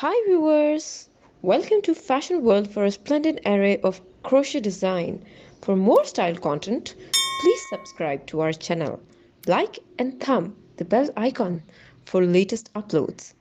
Hi viewers! Welcome to Fashion World for a splendid array of crochet design. For more style content, please subscribe to our channel. Like and thumb the bell icon for latest uploads.